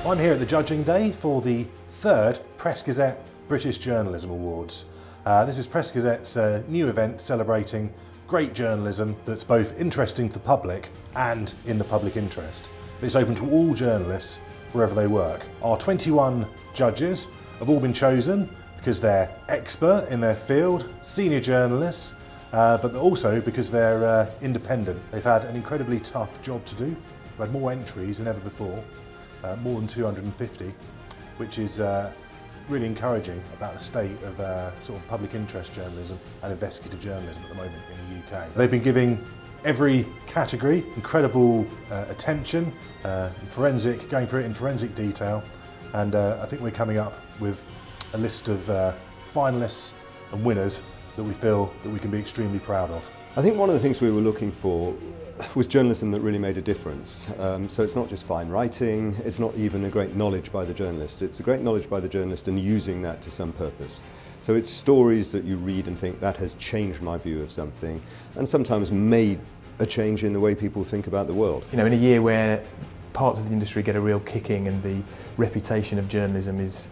I'm here at the judging day for the 3rd Press Gazette British Journalism Awards. This is Press Gazette's new event celebrating great journalism that's both interesting to the public and in the public interest. It's open to all journalists wherever they work. Our 21 judges have all been chosen because they're expert in their field, senior journalists, but also because they're independent. They've had an incredibly tough job to do. We've had more entries than ever before, more than 250, which is really encouraging about the state of sort of public interest journalism and investigative journalism at the moment in the UK. They've been giving every category incredible attention, going through it in forensic detail, and I think we're coming up with a list of finalists and winners that we feel that we can be extremely proud of. I think one of the things we were looking for was journalism that really made a difference. So it's not just fine writing, it's not even a great knowledge by the journalist, it's a great knowledge by the journalist and using that to some purpose. So it's stories that you read and think that has changed my view of something, and sometimes made a change in the way people think about the world. You know, in a year where parts of the industry get a real kicking and the reputation of journalism is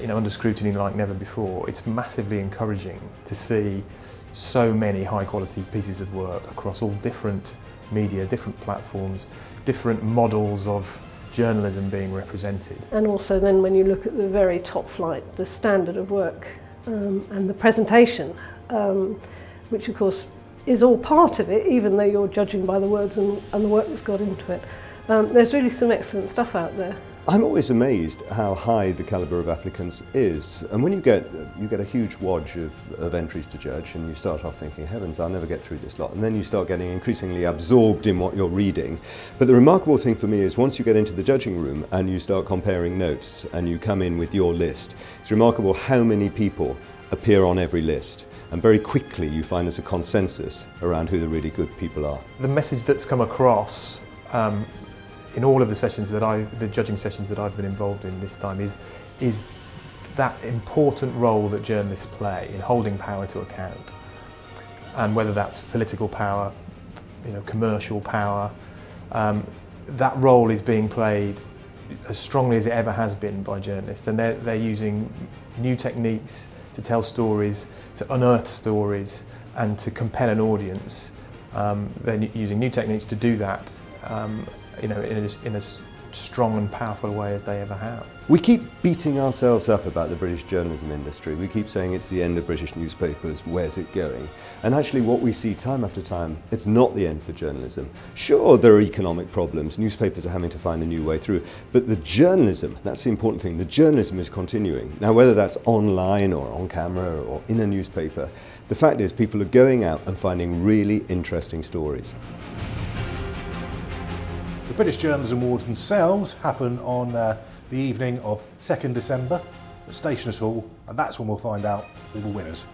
under scrutiny like never before, it's massively encouraging to see so many high quality pieces of work across all different media, different platforms, different models of journalism being represented. And also then when you look at the very top flight, the standard of work and the presentation, which of course is all part of it, even though you're judging by the words and the work that's got into it. There's really some excellent stuff out there. I'm always amazed how high the calibre of applicants is, and when you get a huge wodge of entries to judge, and you start off thinking, heavens, I'll never get through this lot, and then you start getting increasingly absorbed in what you're reading. But the remarkable thing for me is once you get into the judging room and you start comparing notes and you come in with your list, it's remarkable how many people appear on every list. And very quickly you find there's a consensus around who the really good people are. The message that's come across in all of the sessions the judging sessions that I've been involved in this time is that important role that journalists play in holding power to account. And whether that's political power, commercial power, that role is being played as strongly as it ever has been by journalists, and they're using new techniques to tell stories, to unearth stories, and to compel an audience. They're using new techniques to do that in a strong and powerful way as they ever have. We keep beating ourselves up about the British journalism industry. We keep saying it's the end of British newspapers, where's it going? And actually what we see time after time, it's not the end for journalism. Sure, there are economic problems, newspapers are having to find a new way through, but the journalism, that's the important thing, the journalism is continuing. Now whether that's online or on camera or in a newspaper, the fact is people are going out and finding really interesting stories. The British Journalism Awards themselves happen on the evening of 2nd December at Stationers' Hall, and that's when we'll find out all the winners.